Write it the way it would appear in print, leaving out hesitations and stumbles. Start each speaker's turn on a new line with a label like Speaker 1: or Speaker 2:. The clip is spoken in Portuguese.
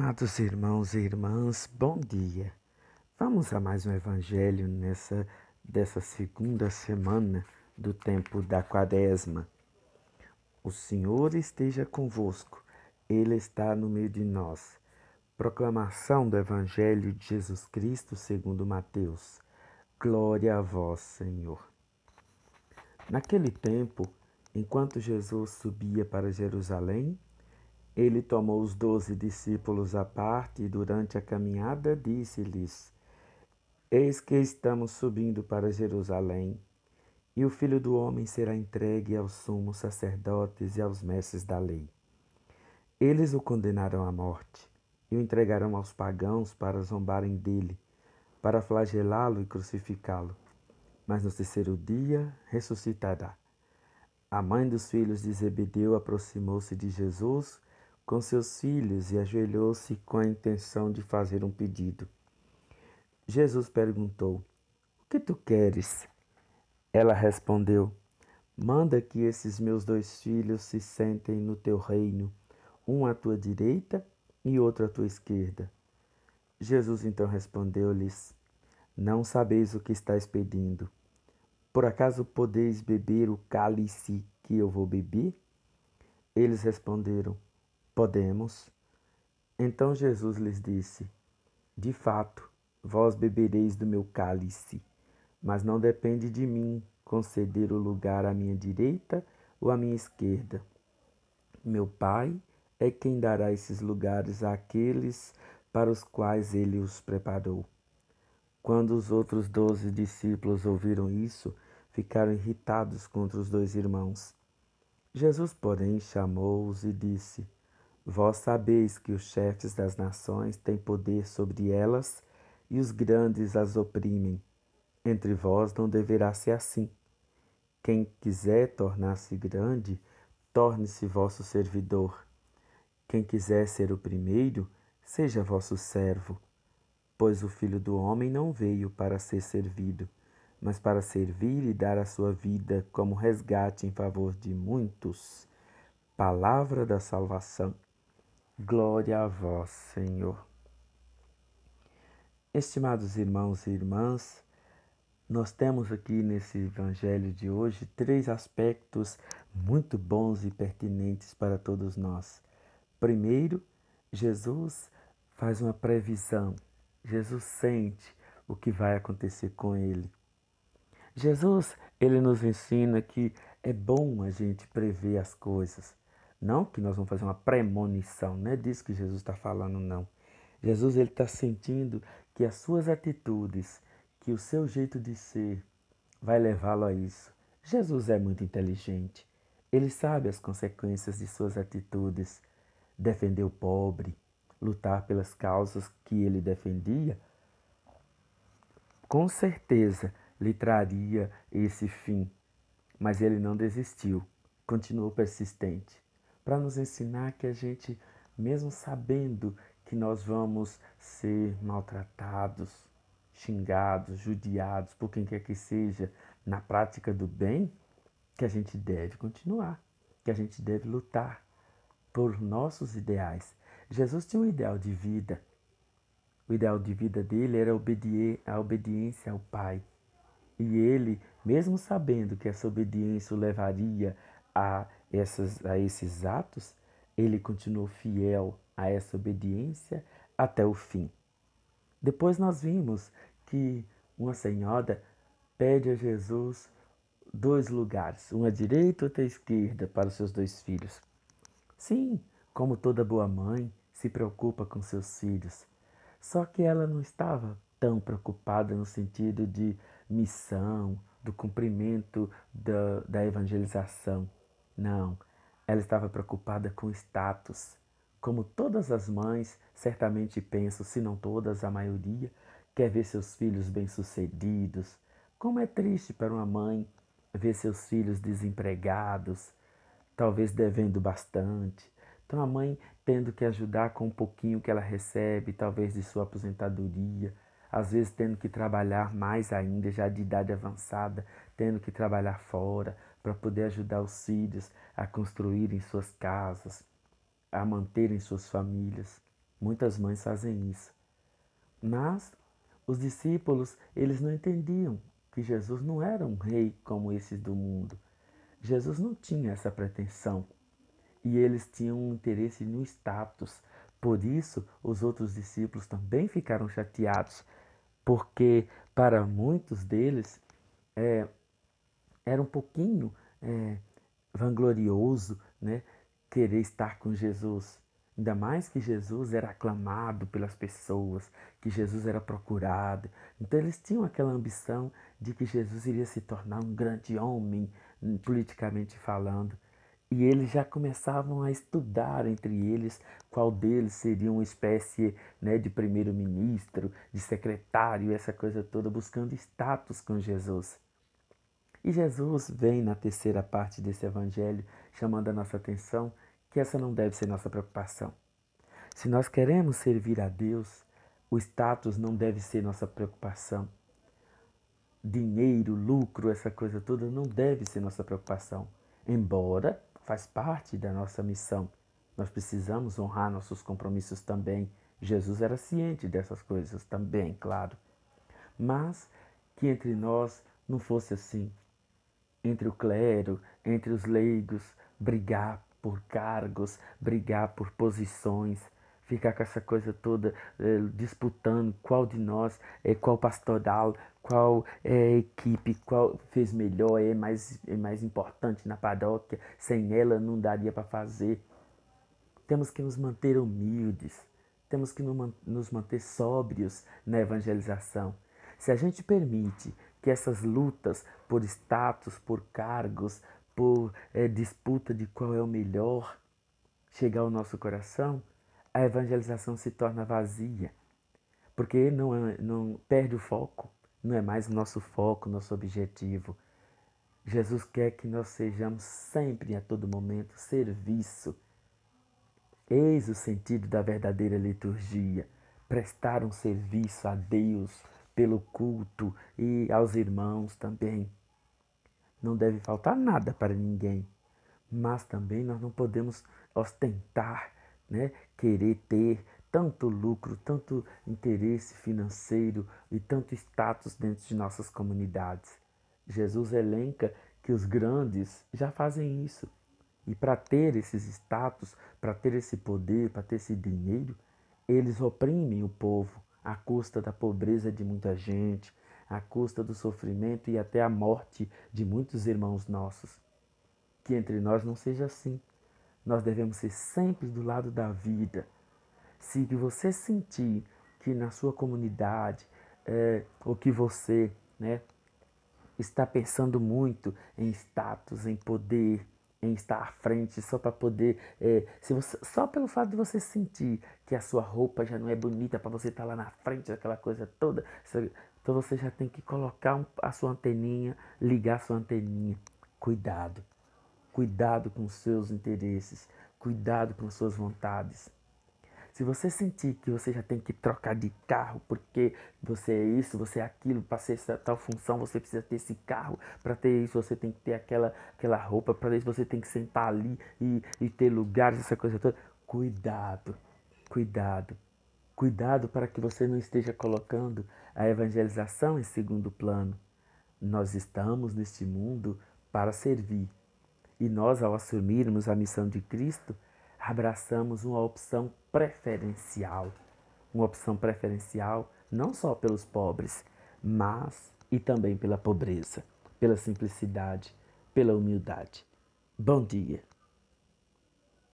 Speaker 1: Amados irmãos e irmãs, bom dia. Vamos a mais um evangelho dessa segunda semana do tempo da Quaresma. O Senhor esteja convosco, Ele está no meio de nós. Proclamação do Evangelho de Jesus Cristo segundo Mateus. Glória a vós, Senhor. Naquele tempo, enquanto Jesus subia para Jerusalém, ele tomou os 12 discípulos à parte e, durante a caminhada, disse-lhes: Eis que estamos subindo para Jerusalém, e o Filho do Homem será entregue aos sumos sacerdotes e aos mestres da lei. Eles o condenarão à morte e o entregarão aos pagãos para zombarem dele, para flagelá-lo e crucificá-lo. Mas no terceiro dia ressuscitará. A mãe dos filhos de Zebedeu aproximou-se de Jesus com seus filhos e ajoelhou-se com a intenção de fazer um pedido. Jesus perguntou: O que tu queres? Ela respondeu: Manda que esses meus 2 filhos se sentem no teu reino, um à tua direita e outro à tua esquerda. Jesus então respondeu-lhes: Não sabeis o que estáis pedindo. Por acaso podeis beber o cálice que eu vou beber? Eles responderam: Podemos. Então Jesus lhes disse: De fato, vós bebereis do meu cálice, mas não depende de mim conceder o lugar à minha direita ou à minha esquerda. Meu Pai é quem dará esses lugares àqueles para os quais ele os preparou. Quando os outros 12 discípulos ouviram isso, ficaram irritados contra os 2 irmãos. Jesus, porém, chamou-os e disse: Vós sabeis que os chefes das nações têm poder sobre elas e os grandes as oprimem. Entre vós não deverá ser assim. Quem quiser tornar-se grande, torne-se vosso servidor. Quem quiser ser o primeiro, seja vosso servo. Pois o Filho do Homem não veio para ser servido, mas para servir e dar a sua vida como resgate em favor de muitos. Palavra da salvação. Glória a vós, Senhor. Estimados irmãos e irmãs, nós temos aqui nesse evangelho de hoje 3 aspectos muito bons e pertinentes para todos nós. Primeiro, Jesus faz uma previsão. Jesus sente o que vai acontecer com ele. Jesus, ele nos ensina que é bom a gente prever as coisas. Não que nós vamos fazer uma premonição, não é disso que Jesus está falando, não. Jesus, ele está sentindo que as suas atitudes, que o seu jeito de ser vai levá-lo a isso. Jesus é muito inteligente. Ele sabe as consequências de suas atitudes. Defender o pobre, lutar pelas causas que ele defendia, com certeza lhe traria esse fim, mas ele não desistiu, continuou persistente, para nos ensinar que a gente, mesmo sabendo que nós vamos ser maltratados, xingados, judiados por quem quer que seja, na prática do bem, que a gente deve continuar, que a gente deve lutar por nossos ideais. Jesus tinha um ideal de vida. O ideal de vida dele era a obediência ao Pai. E ele, mesmo sabendo que essa obediência o levaria a esses atos, ele continuou fiel a essa obediência até o fim. Depois nós vimos que uma senhora pede a Jesus 2 lugares, um à direita e outro à esquerda, para os seus 2 filhos. Sim, como toda boa mãe, se preocupa com seus filhos. Só que ela não estava tão preocupada no sentido de missão, do cumprimento da evangelização. Não, ela estava preocupada com status. Como todas as mães certamente pensam, se não todas, a maioria, quer ver seus filhos bem-sucedidos. Como é triste para uma mãe ver seus filhos desempregados, talvez devendo bastante. Então a mãe tendo que ajudar com um pouquinho que ela recebe, talvez de sua aposentadoria, às vezes tendo que trabalhar mais ainda, já de idade avançada, tendo que trabalhar fora para poder ajudar os filhos a construírem suas casas, a manterem suas famílias. Muitas mães fazem isso. Mas os discípulos, eles não entendiam que Jesus não era um rei como esses do mundo. Jesus não tinha essa pretensão. E eles tinham um interesse no status. Por isso, os outros discípulos também ficaram chateados, porque para muitos deles era um pouquinho vanglorioso, né, querer estar com Jesus. Ainda mais que Jesus era aclamado pelas pessoas, que Jesus era procurado. Então eles tinham aquela ambição de que Jesus iria se tornar um grande homem, politicamente falando. E eles já começavam a estudar entre eles qual deles seria uma espécie, né, de primeiro-ministro, de secretário, essa coisa toda, buscando status com Jesus. E Jesus vem na terceira parte desse evangelho chamando a nossa atenção que essa não deve ser nossa preocupação. Se nós queremos servir a Deus, o status não deve ser nossa preocupação. Dinheiro, lucro, essa coisa toda não deve ser nossa preocupação. Embora faz parte da nossa missão. Nós precisamos honrar nossos compromissos também. Jesus era ciente dessas coisas também, claro. Mas que entre nós não fosse assim. Entre o clero, entre os leigos, brigar por cargos, brigar por posições, ficar com essa coisa toda disputando qual de nós é qual pastoral, qual é a equipe, qual fez melhor, é mais importante na paróquia, sem ela não daria para fazer. Temos que nos manter humildes, temos que nos manter sóbrios na evangelização. Se a gente permite que essas lutas por status, por cargos, por disputa de qual é o melhor chegar ao nosso coração, a evangelização se torna vazia, porque não perde o foco, não é mais o nosso foco, nosso objetivo. Jesus quer que nós sejamos sempre, a todo momento, serviço. Eis o sentido da verdadeira liturgia: prestar um serviço a Deus pelo culto e aos irmãos também. Não deve faltar nada para ninguém, mas também nós não podemos ostentar, né? Querer ter tanto lucro, tanto interesse financeiro e tanto status dentro de nossas comunidades. Jesus elenca que os grandes já fazem isso. E para ter esses status, para ter esse poder, para ter esse dinheiro, eles oprimem o povo à custa da pobreza de muita gente, à custa do sofrimento e até a morte de muitos irmãos nossos. Que entre nós não seja assim. Nós devemos ser sempre do lado da vida. Se você sentir que na sua comunidade, ou que você, né, está pensando muito em status, em poder, em estar à frente, só para poder, se você, só pelo fato de você sentir que a sua roupa já não é bonita para você estar lá na frente daquela coisa toda, então você já tem que colocar a sua anteninha, ligar a sua anteninha. Cuidado, cuidado com os seus interesses, cuidado com as suas vontades. Se você sentir que você já tem que trocar de carro porque você é isso, você é aquilo, para ser essa tal função, você precisa ter esse carro, para ter isso você tem que ter aquela roupa, para isso você tem que sentar ali e ter lugares, essa coisa toda. Cuidado, cuidado, cuidado para que você não esteja colocando a evangelização em segundo plano. Nós estamos neste mundo para servir. E nós, ao assumirmos a missão de Cristo, abraçamos uma opção preferencial não só pelos pobres, mas e também pela pobreza, pela simplicidade, pela humildade. Bom dia.